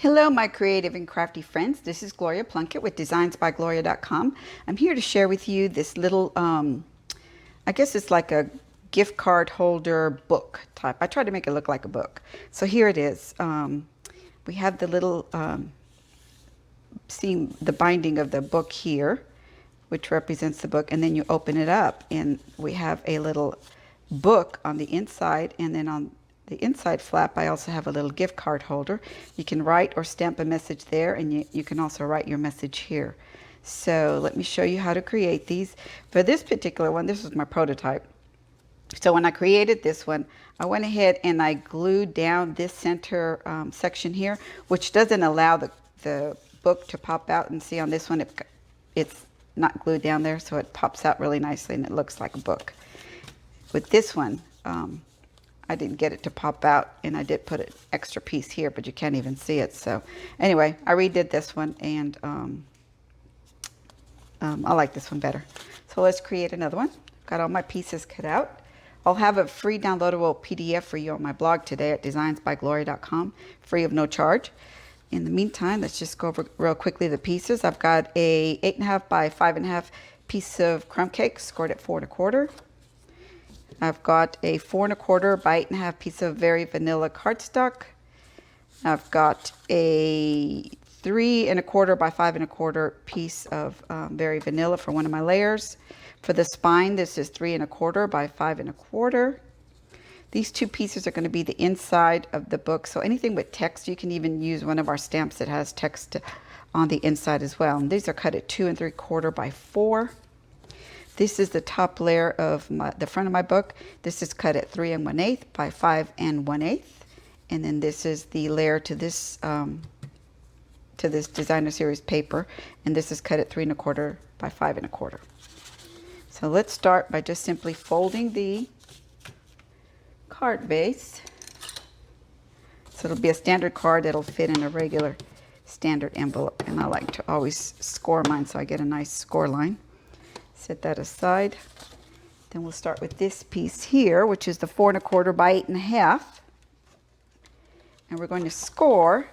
Hello, my creative and crafty friends. This is Gloria Plunkett with designsbygloria.com. I'm here to share with you this little, I guess it's like a gift card holder book type. I tried to make it look like a book. So here it is. We have the little, see the binding of the book here, which represents the book. And then you open it up and we have a little book on the inside, and then on the inside flap I also have a little gift card holder. You can write or stamp a message there, and you can also write your message here. So let me show you how to create these. For this particular one, this is my prototype. So when I created this one, I went ahead and I glued down this center section here, which doesn't allow the book to pop out. And see on this one, it's not glued down there, so it pops out really nicely and it looks like a book. With this one, I didn't get it to pop out, and I did put an extra piece here, but you can't even see it. So anyway, I redid this one, and I like this one better. So let's create another one. Got all my pieces cut out. I'll have a free downloadable PDF for you on my blog today at designsbygloria.com, free of no charge. In the meantime, let's just go over real quickly the pieces. I've got a 8.5 by 5.5 piece of crumb cake scored at 4 1/4. I've got a 4 1/4 by 8.5 piece of very vanilla cardstock. I've got a 3 1/4 by 5 1/4 piece of very vanilla for one of my layers. For the spine, this is 3 1/4 by 5 1/4. These two pieces are going to be the inside of the book. So anything with text, you can even use one of our stamps that has text on the inside as well. And these are cut at 2 3/4 by 4. This is the top layer of the front of my book. This is cut at 3 1/8 by 5 1/8. And then this is the layer to this designer series paper. And this is cut at 3 1/4 by 5 1/4. So let's start by just simply folding the card base. So it'll be a standard card that'll fit in a regular standard envelope. And I like to always score mine so I get a nice score line. Set that aside. Then we'll start with this piece here, which is the 4 1/4 by 8.5. And we're going to score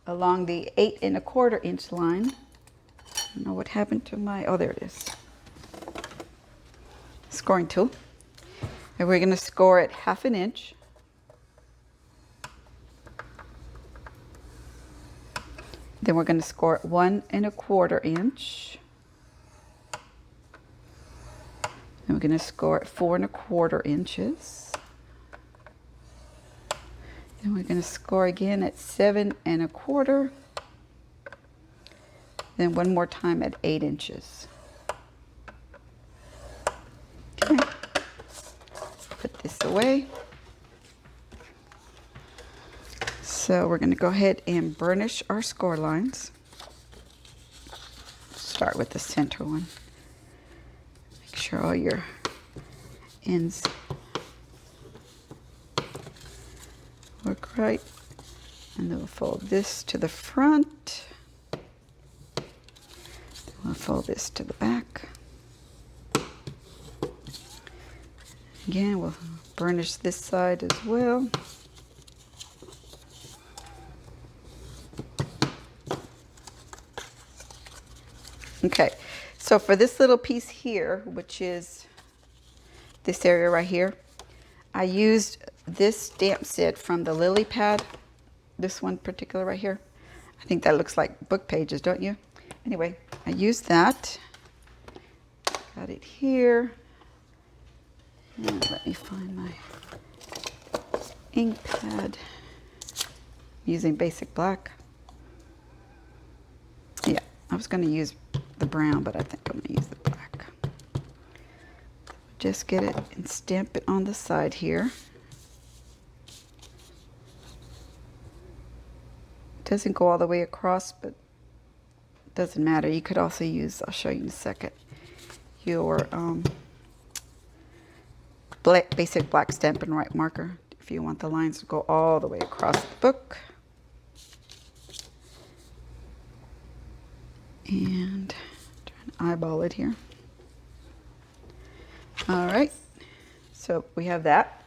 along the 8 1/4 inch line. I don't know what happened to my, oh, there it is. Scoring tool. And we're going to score it 1/2 inch. Then we're going to score it 1 1/4 inch. And we're going to score it 4 1/4 inches. Then we're going to score again at 7 1/4. Then one more time at 8 inches. Okay. Put this away. So we're going to go ahead and burnish our score lines. Start with the center one. Make sure all your ends work right. And then we'll fold this to the front. Then we'll fold this to the back. Again, we'll burnish this side as well. Okay, so for this little piece here, which is this area right here, I used this stamp set from the Lily Pad, this one particular right here. I think that looks like book pages, don't you? Anyway, I used that. Got it here. And let me find my ink pad. I'm using basic black. Yeah, I was going to use the brown, but I think I'm going to use the black. Just get it and stamp it on the side here. It doesn't go all the way across, but it doesn't matter. You could also use, I'll show you in a second, your basic black Stampin' Write marker if you want the lines to go all the way across the book. And try and eyeball it here. All right, so we have that.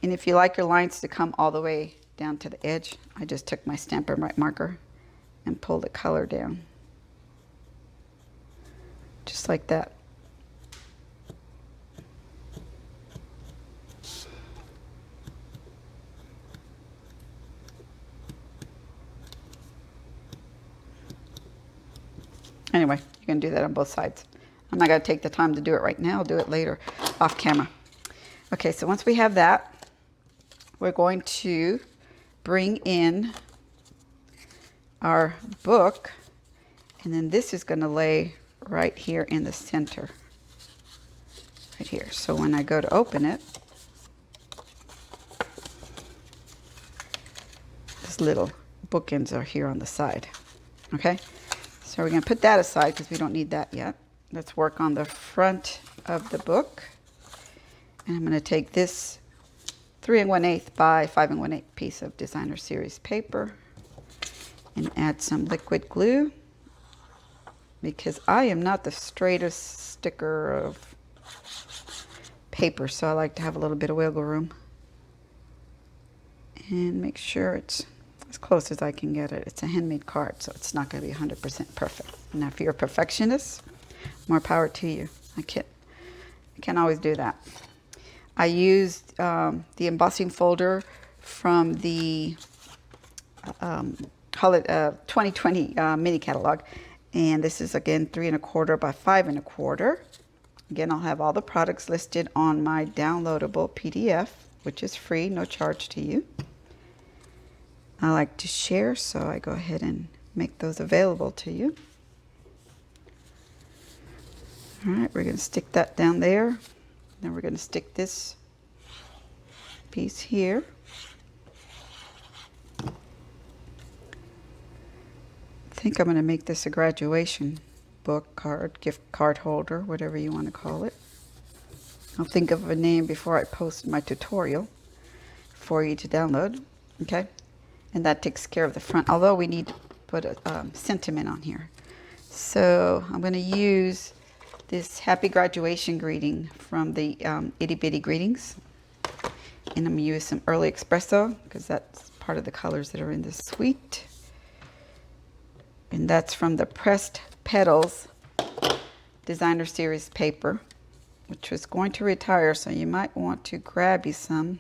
And if you like your lines to come all the way down to the edge. I just took my Stampin' Write marker and pulled the color down. Just like that. Anyway, you can do that on both sides. I'm not going to take the time to do it right now. I'll do it later off camera. Okay, so once we have that, we're going to bring in our book, and then this is going to lay right here in the center. Right here. So when I go to open it, this little bookends are here on the side. Okay? So we're going to put that aside because we don't need that yet. Let's work on the front of the book. And I'm going to take this 3 1/8 by 5 1/8 piece of Designer Series paper and add some liquid glue because I am not the straightest sticker of paper, so I like to have a little bit of wiggle room. And make sure it's as close as I can get it. It's a handmade card, so it's not going to be 100% perfect. Now, if you're a perfectionist, more power to you. I can't always do that. I used the embossing folder from the 2020 mini catalog, and this is again 3 1/4 by 5 1/4. Again, I'll have all the products listed on my downloadable PDF, which is free, no charge to you. I like to share, so I go ahead and make those available to you. All right, we're going to stick that down there. Then we're going to stick this piece here. I think I'm going to make this a graduation book card, gift card holder, whatever you want to call it. I'll think of a name before I post my tutorial for you to download. Okay? And that takes care of the front, although we need to put a sentiment on here. So I'm going to use this happy graduation greeting from the Itty Bitty Greetings. And I'm going to use some early espresso because that's part of the colors that are in this suite. And that's from the Pressed Petals Designer Series paper, which was going to retire, so you might want to grab you some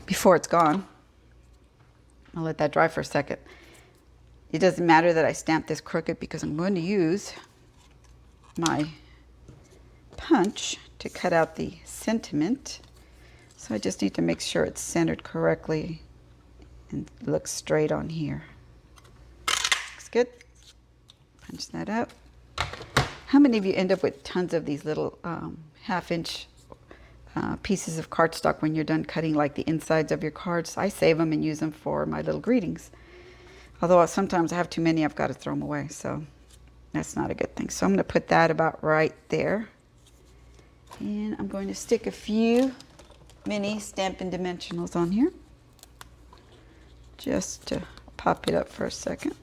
before it's gone. I'll let that dry for a second. It doesn't matter that I stamped this crooked because I'm going to use my punch to cut out the sentiment. So I just need to make sure it's centered correctly and looks straight on here. Looks good. Punch that out. How many of you end up with tons of these little 1/2 inch pieces of cardstock when you're done cutting like the insides of your cards? I save them and use them for my little greetings. Although sometimes I have too many, I've got to throw them away. So that's not a good thing. So I'm going to put that about right there. And I'm going to stick a few mini Stampin' Dimensionals on here. Just to pop it up for a second.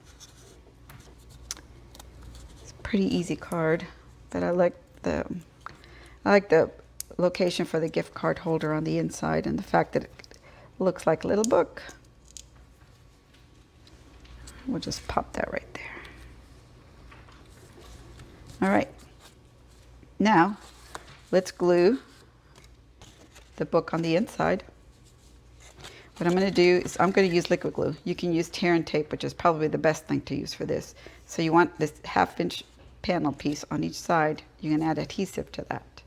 It's a pretty easy card, but I like the location for the gift card holder on the inside and the fact that it looks like a little book. We'll just pop that right there. All right. Now, let's glue the book on the inside. What I'm going to do is I'm going to use liquid glue. You can use tear and tape, which is probably the best thing to use for this. So you want this 1/2 inch panel piece on each side. You can add adhesive to that.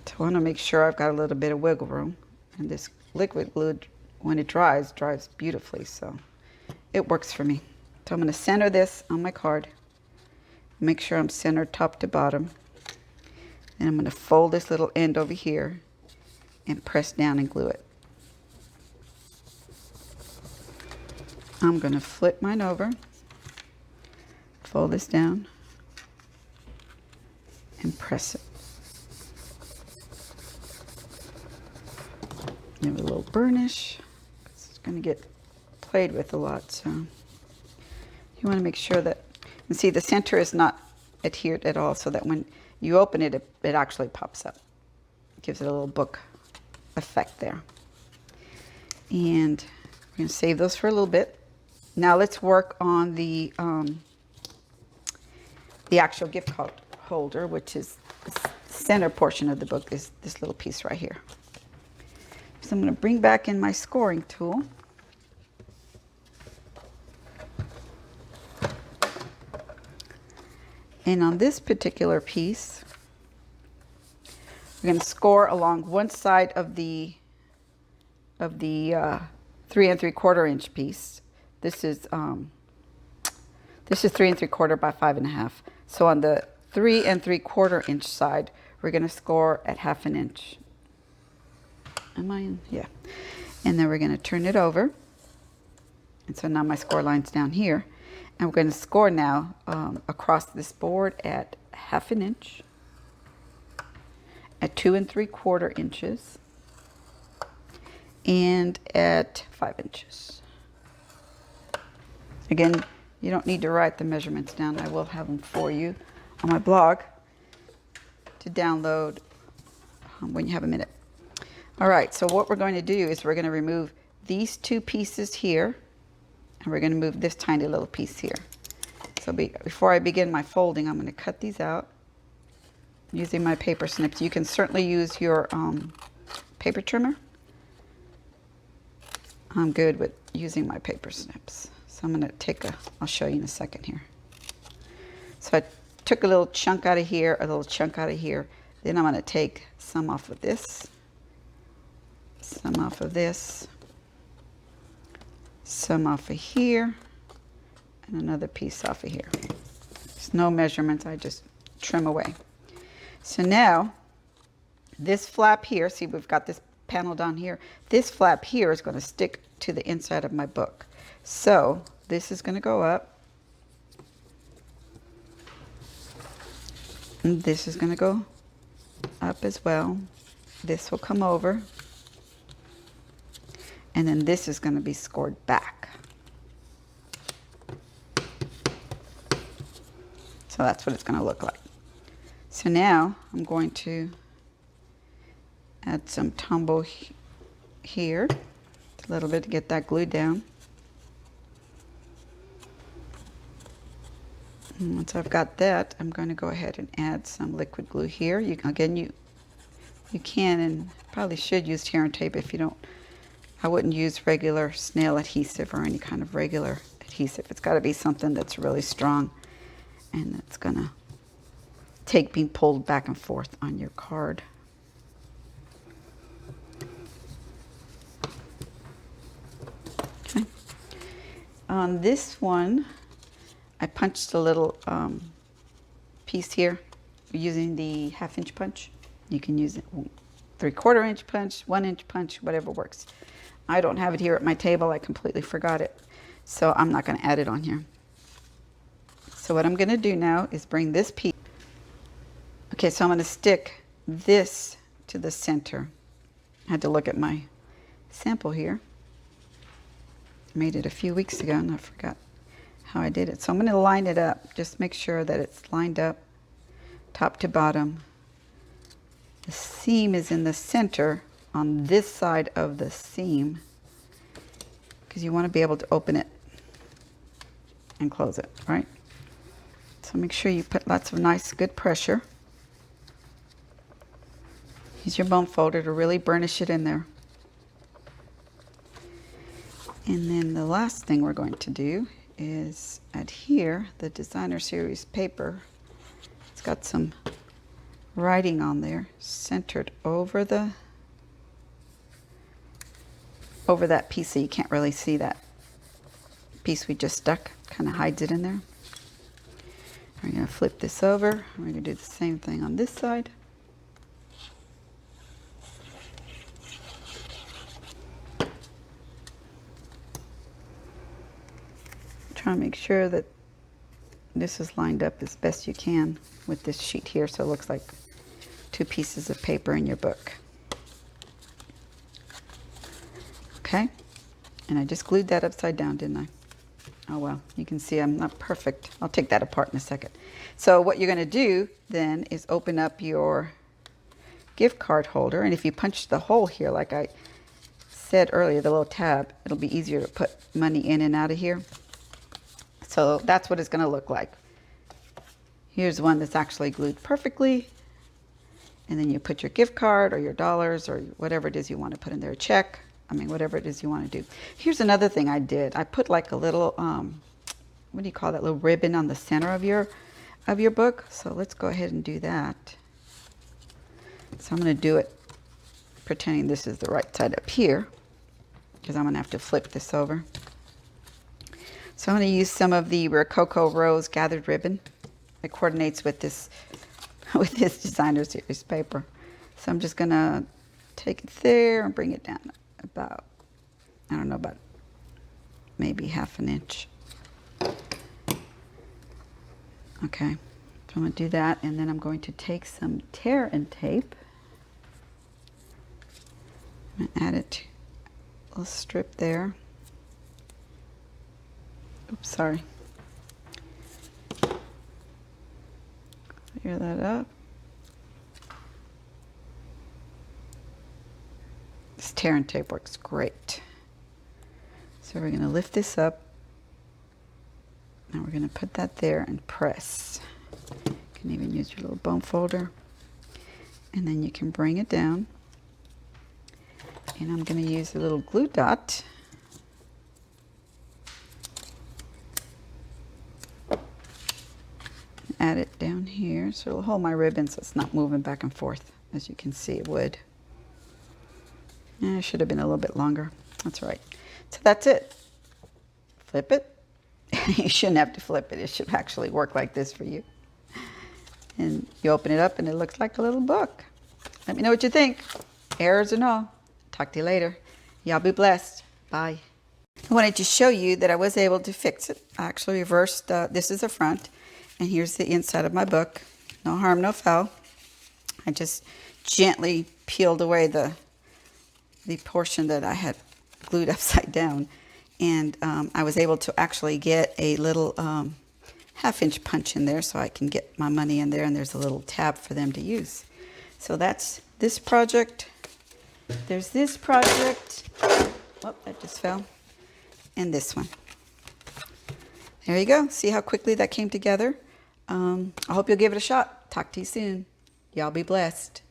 So I want to make sure I've got a little bit of wiggle room. And this liquid glue, when it dries beautifully. So it works for me. So I'm going to center this on my card. Make sure I'm centered top to bottom. And I'm going to fold this little end over here and press down and glue it. I'm going to flip mine over, fold this down, and press it. Give it a little burnish. It's going to get played with a lot, so you want to make sure that, and see the center is not adhered at all, so that when you open it, it actually pops up. It gives it a little book effect there. And we're going to save those for a little bit. Now let's work on the actual gift holder, which is the center portion of the book, is this little piece right here. So I'm going to bring back in my scoring tool. And on this particular piece, we're going to score along one side of the 3 3/4 inch piece. This is 3 3/4 by 5.5. So on the 3 3/4 inch side, we're going to score at 1/2 inch. Am I in? Yeah. And then we're going to turn it over. And so now my score line's down here. And we're going to score now across this board at 1/2 inch, at 2 3/4 inches, and at 5 inches. Again, you don't need to write the measurements down. I will have them for you on my blog to download when you have a minute. All right, so what we're going to do is we're going to remove these two pieces here, and we're going to move this tiny little piece here. So before I begin my folding, I'm going to cut these out using my paper snips. You can certainly use your paper trimmer. I'm good with using my paper snips. So I'm going to take I'll show you in a second here. So I took a little chunk out of here, a little chunk out of here. Then I'm going to take some off of this, some off of this, some off of here, and another piece off of here. There's no measurements, I just trim away. So now, this flap here, see we've got this panel down here. This flap here is going to stick to the inside of my book. So this is going to go up. And this is going to go up as well. This will come over. And then this is going to be scored back. So that's what it's going to look like. So now I'm going to add some Tombow here, a little bit to get that glued down. And once I've got that, I'm going to go ahead and add some liquid glue here. You can and probably should use tear and tape if you don't. I wouldn't use regular snail adhesive or any kind of regular adhesive. It's got to be something that's really strong and that's going to take being pulled back and forth on your card. Okay. On this one, I punched a little piece here using the 1/2 inch punch. You can use it 3/4 inch punch, 1 inch punch, whatever works. I don't have it here at my table. I completely forgot it. So I'm not going to add it on here. So what I'm going to do now is bring this piece. Okay, so I'm going to stick this to the center. I had to look at my sample here. I made it a few weeks ago and I forgot how I did it. So I'm going to line it up. Just make sure that it's lined up top to bottom. The seam is in the center on this side of the seam because you want to be able to open it and close it, right? So make sure you put lots of nice, good pressure. Use your bone folder to really burnish it in there. And then the last thing we're going to do is adhere the Designer Series paper. It's got some writing on there, centered over that piece, so you can't really see that piece we just stuck. Kind of hides it in there. We're going to flip this over. We're going to do the same thing on this side. Try to make sure that this is lined up as best you can with this sheet here, so it looks like two pieces of paper in your book. Okay, and I just glued that upside down, didn't I? Oh well, you can see I'm not perfect. I'll take that apart in a second. So what you're going to do then is open up your gift card holder. And if you punch the hole here, like I said earlier, the little tab, it'll be easier to put money in and out of here. So that's what it's going to look like. Here's one that's actually glued perfectly. And then you put your gift card or your dollars or whatever it is you want to put in there, a check. I mean, whatever it is you want to do. Here's another thing I did. I put like a little, what do you call that, little ribbon on the center of your book. So let's go ahead and do that. So I'm going to do it pretending this is the right side up here, because I'm going to have to flip this over. So I'm going to use some of the Rococo Rose gathered ribbon. It coordinates with this designer series paper. So I'm just going to take it there and bring it down about, I don't know, about maybe half an inch. Okay, so I'm going to do that, and then I'm going to take some tear and tape. I'm going to add it to a little strip there. Oops, sorry. Clear that up. This tear and tape works great. So we're going to lift this up. Now we're going to put that there and press. You can even use your little bone folder. And then you can bring it down. And I'm going to use a little glue dot. Add it down here so it'll hold my ribbon so it's not moving back and forth. As you can see, it would. It should have been a little bit longer. That's right. So that's it. Flip it. You shouldn't have to flip it. It should actually work like this for you. And you open it up and it looks like a little book. Let me know what you think. Errors or no. Talk to you later. Y'all be blessed. Bye. I wanted to show you that I was able to fix it. I actually reversed, this is the front, and here's the inside of my book. No harm, no foul. I just gently peeled away the portion that I had glued upside down, and I was able to actually get a little half-inch punch in there so I can get my money in there, and there's a little tab for them to use. So that's this project. There's this project. Oh, that just fell. And this one. There you go. See how quickly that came together? I hope you'll give it a shot. Talk to you soon. Y'all be blessed.